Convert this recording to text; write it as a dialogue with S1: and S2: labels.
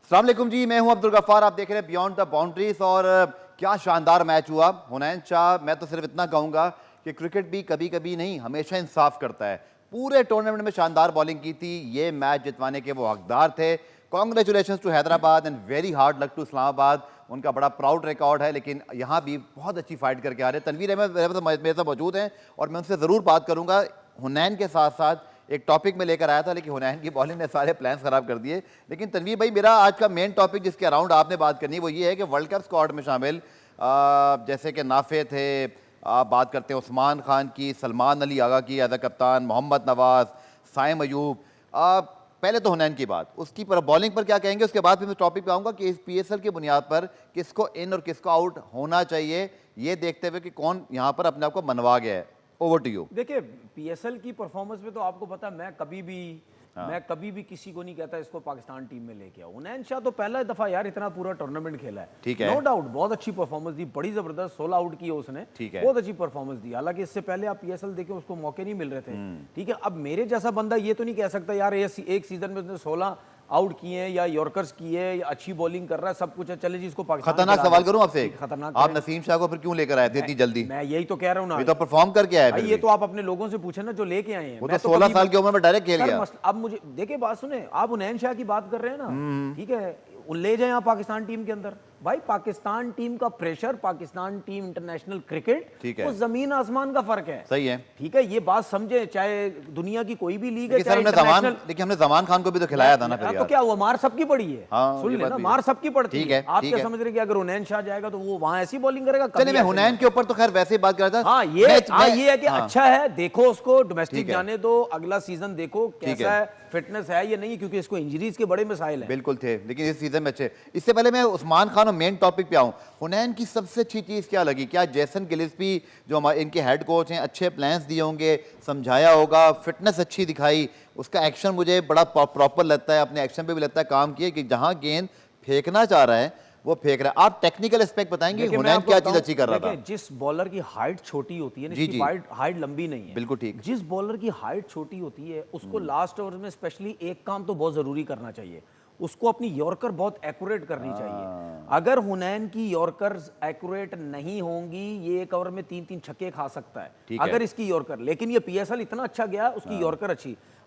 S1: अस्सलाम वालेकुम जी, मैं हूं अब्दुल गफ्फार। आप देख रहे हैं बियॉन्ड द बाउंड्रीज। और क्या शानदार मैच हुआ। हुनैन शाह, मैं तो सिर्फ इतना कहूंगा कि क्रिकेट भी कभी कभी नहीं हमेशा इंसाफ करता है। पूरे टूर्नामेंट में शानदार बॉलिंग की थी, ये मैच जितवाने के वो हकदार थे। Congratulation to Hyderabad and very hard luck to Islamabad. उनका बड़ा प्राउड रिकॉर्ड है, लेकिन यहाँ भी बहुत अच्छी फाइट करके आ रहे हैं। तनवीर अहमद मेरे साथ मौजूद हैं और मैं उनसे ज़रूर बात करूँगा। हुनैन के साथ साथ एक टॉपिक में लेकर आया था, लेकिन हुनैन की बॉलिंग ने सारे प्लान्स खराब कर दिए। लेकिन तनवीर भाई, मेरा आज का मेन टॉपिक जिसके अराउंड आपने बात करनी है वो ये है कि वर्ल्ड कप स्क्वाड में शामिल जैसे कि नाफे थे, आप बात करते हैं उस्मान खान की, सलमान अली आगा की एज अ कप्तान, मोहम्मद नवाज, साइम अयूब। पहले तो हुनैन की बात, उसकी पर बॉलिंग पर क्या कहेंगे, उसके बाद फिर मैं टॉपिक पे आऊँगा कि इस PSL की बुनियाद पर किसको इन और किसको आउट होना चाहिए, ये देखते हुए कि कौन यहाँ पर अपने आप को मनवा गया है। Over to you.
S2: देखिए, पीएसएल की परफॉर्मेंस में तो आपको पता है, मैं कभी भी किसी को नहीं कहता इसको पाकिस्तान टीम में लेके आओ। हुनैन शाह तो पहला दफा यार इतना पूरा टूर्नामेंट खेला है,
S1: ठीक है,
S2: नो डाउट बहुत अच्छी परफॉर्मेंस दी, बड़ी जबरदस्त 16 आउट किए उसने,
S1: ठीक है,
S2: बहुत अच्छी परफॉर्मेंस दी। हालांकि इससे पहले आप पीएसएल देखें उसको मौके नहीं मिल रहे थे, ठीक है। अब मेरे जैसा बंदा ये तो नहीं कह सकता यार एक सीजन में उसने 16 आउट किए या यॉर्कर्स किए या अच्छी बॉलिंग कर रहा है, सब कुछ है, चले जी इसको पाकिस्तान।
S1: खतरनाक सवाल करूं आपसे,
S2: खतरनाक,
S1: आप नसीम शाह को फिर क्यों लेकर आए थे इतनी जल्दी?
S2: मैं यही तो कह रहा हूँ ना,
S1: ये तो परफॉर्म करके आया है।
S2: ये तो आप अपने लोगों से पूछे ना जो लेके आए हैं।
S1: वो तो 16 साल की उम्र में डायरेक्ट खेल गया।
S2: अब मुझे देखिए, बात सुने, आप हुनैन शाह की बात कर रहे हैं ना, ठीक है, ले जाए आप पाकिस्तान टीम के अंदर। भाई पाकिस्तान टीम का pressure, Pakistan team international cricket,
S1: ठीक है,
S2: वो जमीन आसमान का फर्क है।
S1: सही है,
S2: ठीक है, ये बात समझे, चाहे दुनिया की कोई भी लीग है,
S1: चाहे इंटरनेशनल। लेकिन हमने जमान खान को भी तो खिलाया था ना फिर यार।
S2: तो क्या हुआ, मार सबकी पड़ी है।
S1: हाँ,
S2: सुन लेना, मार सबकी पड़ती है। आप क्या समझ रहे कि अगर हुनैन शाह जाएगा तो वो वहां ऐसी बॉलिंग करेगा?
S1: चलिए, मैं हुनैन के ऊपर तो खैर वैसे ही बात कर रहा था।
S2: हाँ, ये है कि अच्छा है, देखो उसको डोमेस्टिक जाने दो, अगला सीजन देखो कैसा है, फिटनेस है या नहीं, क्योंकि इसको इंजरीज के बड़े मसाइल हैं।
S1: बिल्कुल थे, लेकिन इस सीजन में अच्छे। इससे पहले मैं उस्मान खान और मेन टॉपिक पे आऊं, हुनैन की सबसे अच्छी चीज़ क्या लगी? क्या जैसन गिलिस्पी जो हमारे इनके हेड कोच हैं, अच्छे प्लान्स दिए होंगे, समझाया होगा, फिटनेस अच्छी दिखाई, उसका एक्शन मुझे बड़ा प्रॉपर लगता है, अपने एक्शन पे भी लगता है काम किए कि जहां गेंद फेंकना चाह रहा है वो फेंक रहा है। आप टेक्निकल एस्पेक्ट बताएंगे हुनैन क्या चीज अच्छी कर रहा था?
S2: जिस बॉलर की हाइट छोटी होती है ना, इसकी हाइट लंबी नहीं है,
S1: बिल्कुल ठीक।
S2: जिस बॉलर की हाइट छोटी होती है उसको लास्ट ओवर में स्पेशली एक काम तो बहुत जरूरी करना चाहिए, उसको अपनी यॉर्कर बहुत एक्यूरेट करनी चाहिए। अगर हुनैन की यॉर्कर्स एक्यूरेट नहीं होंगी, ये एक ओवर में 3-3 छक्के खा सकता है अगर इसकी यॉर्कर। लेकिन ये PSL इतना अच्छा गया, उसकी यॉर्कर अच्छी।